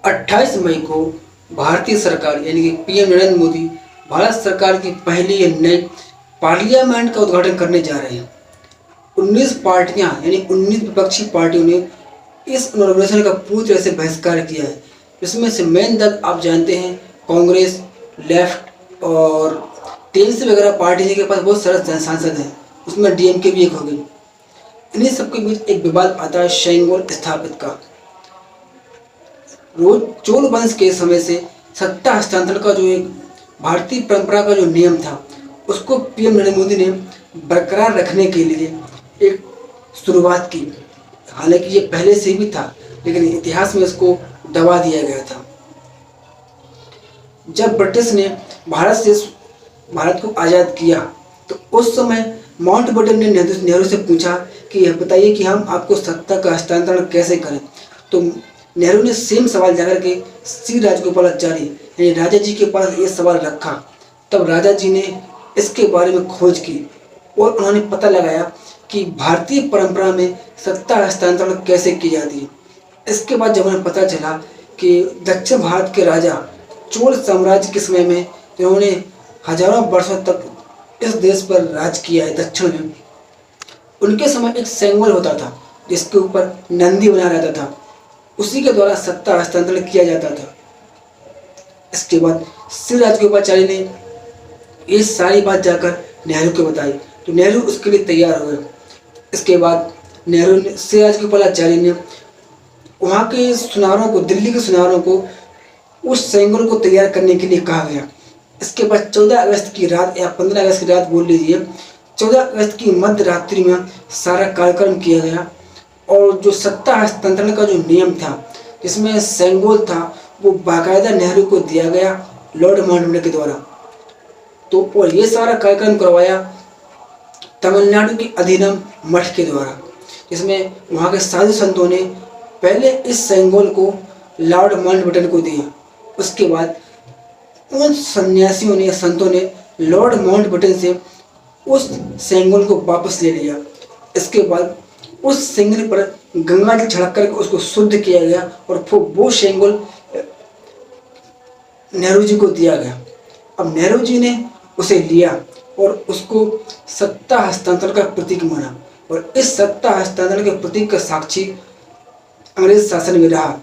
28 मई को भारतीय सरकार यानी कि पीएम नरेंद्र मोदी भारत सरकार की पहली नई पार्लियामेंट का उद्घाटन करने जा रहे हैं। 19 पार्टियां यानी 19 विपक्षी पार्टियों ने इस इनॉग्रेशन का पूरी तरह से बहिष्कार किया है। इसमें से मेन दल आप जानते हैं कांग्रेस, लेफ्ट और टीएमसी वगैरह पार्टी के पास बहुत सारे सांसद हैं, उसमें डीएमके भी एक हो गई। इन्हीं सबके बीच एक विवाद आता है सेंगोल स्थापित का। रोज चोल वंश के समय से सत्ता हस्तांतरण का जो एक भारतीय परंपरा का जो नियम था, उसको पीएम नरेंद्र मोदी ने बरकरार रखने के लिए एक शुरुआत की। हालांकि ये पहले से भी था, लेकिन इतिहास में इसको दबा दिया गया था। जब ब्रिटिश ने भारत को आज़ाद किया, तो उस समय माउंटबेटन ने नेहरू से पूछा कि यह बताइए कि हम आपको सत्ता का हस्तांतरण कैसे करें। तो नेहरू ने सेम सवाल जाकर के श्री राजगोपालाचारी यानी राजा जी के पास ये सवाल रखा। तब राजा जी ने इसके बारे में खोज की और उन्होंने पता लगाया कि भारतीय परंपरा में सत्ता हस्तांतरण कैसे की जाती है। इसके बाद जब उन्हें पता चला कि दक्षिण भारत के राजा चोल साम्राज्य के समय में जिन्होंने हजारों वर्षों तक इस देश पर राज किया है दक्षिण में, उनके समय एक सेंगोल होता था जिसके ऊपर नंदी बना रहता था, उसी के द्वारा सत्ता हस्तांतरण किया जाता था। इसके बाद श्री राजगोपालाचारी ने ये सारी बात जाकर नेहरू को बताई, तो नेहरू उसके लिए तैयार हुए। इसके बाद नेहरू ने श्री राजगोपालाचारी ने वहाँ के सुनारों को, दिल्ली के सुनारों को उस सेंगोल को तैयार करने के लिए कहा गया। इसके बाद 14 अगस्त की रात या 15 अगस्त की रात बोल लीजिए, 14 अगस्त की मध्य रात्रि में सारा कार्यक्रम किया गया। और जो सत्ता हस्तांतरण का जो नियम था, जिसमें सेंगोल था, वो बाकायदा नेहरू को दिया गया लॉर्ड माउंटबेटन के द्वारा। तो और ये सारा कार्यक्रम करवाया तमिलनाडु के अधिनम मठ के द्वारा, जिसमें वहाँ के साधु संतों ने पहले इस सेंगोल को लॉर्ड माउंटबेटन को दिया। उसके बाद उन सन्यासियों ने, संतों ने लॉर्ड माउंटबेटन से उस सेंगोल को वापस ले लिया। इसके बाद उस सेंगोल पर गंगा जल छिड़क कर उसको शुद्ध किया गया और फिर वो सेंगोल नेहरू जी को दिया गया। अब नेहरू जी ने उसे लिया और उसको सत्ता हस्तांतरण का प्रतीक माना, और इस सत्ता हस्तांतरण के प्रतीक का साक्षी अंग्रेज शासन में रहा।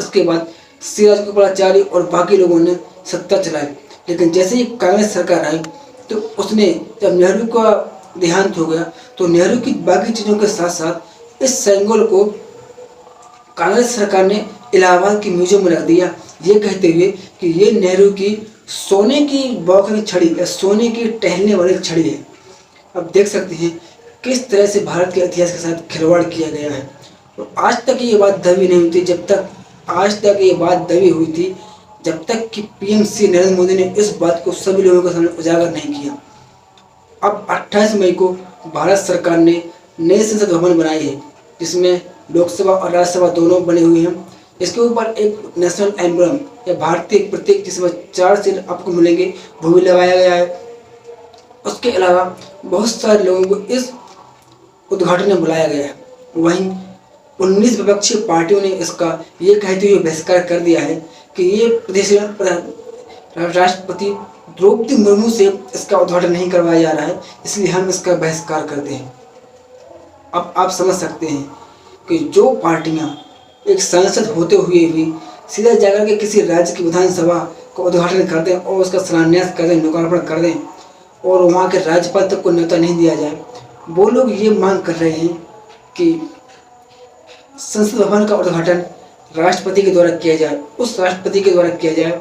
उसके बाद श्री राजगोपालाचारी और बाकी लोगों ने सत्ता चलाई, लेकिन जैसे ही कांग्रेस सरकार आई, तो उसने जब नेहरू का देहांत हो गया, तो नेहरू की बाकी चीज़ों के साथ साथ इस सेंगोल को कांग्रेस सरकार ने इलाहाबाद की म्यूजियम में रख दिया, ये कहते हुए कि ये नेहरू की सोने की बौखनी छड़ी या सोने की टहलने वाली छड़ी है। अब देख सकते हैं किस तरह से भारत के इतिहास के साथ खिलवाड़ किया गया है। और आज तक ये बात दबी नहीं हुई थी, जब तक कि पीएम श्री नरेंद्र मोदी ने इस बात को सभी लोगों के सामने उजागर नहीं किया। अब 28 मई को भारत सरकार ने नए संसद भवन बनाई है, जिसमें लोकसभा और राज्यसभा दोनों बने हुए हैं। इसके ऊपर एक नेशनल एम्ब्लम या भारतीय प्रतीक, जिसमें 4 सिर आपको मिलेंगे, वो भी लगाया गया है। उसके अलावा बहुत सारे लोगों को इस उद्घाटन में बुलाया गया है। वहीं 19 विपक्षी पार्टियों ने इसका ये कहते हुए बहिष्कार कर दिया है कि ये प्रदेश राष्ट्रपति द्रौपदी मुर्मू से इसका उद्घाटन नहीं करवाया जा रहा है, इसलिए हम इसका बहिष्कार करते हैं। अब आप समझ सकते हैं कि जो पार्टियां एक सांसद होते हुए भी सीधा जाकर के किसी राज्य की विधानसभा का उद्घाटन कर दें और उसका शिलान्यास कर दें, लोकार्पण कर दें, और वहाँ के राज्यपाल तक को न्योता नहीं दिया जाए, वो लोग ये मांग कर रहे हैं कि संसद भवन का उद्घाटन राष्ट्रपति के द्वारा किया जाए, उस राष्ट्रपति के द्वारा किया जाए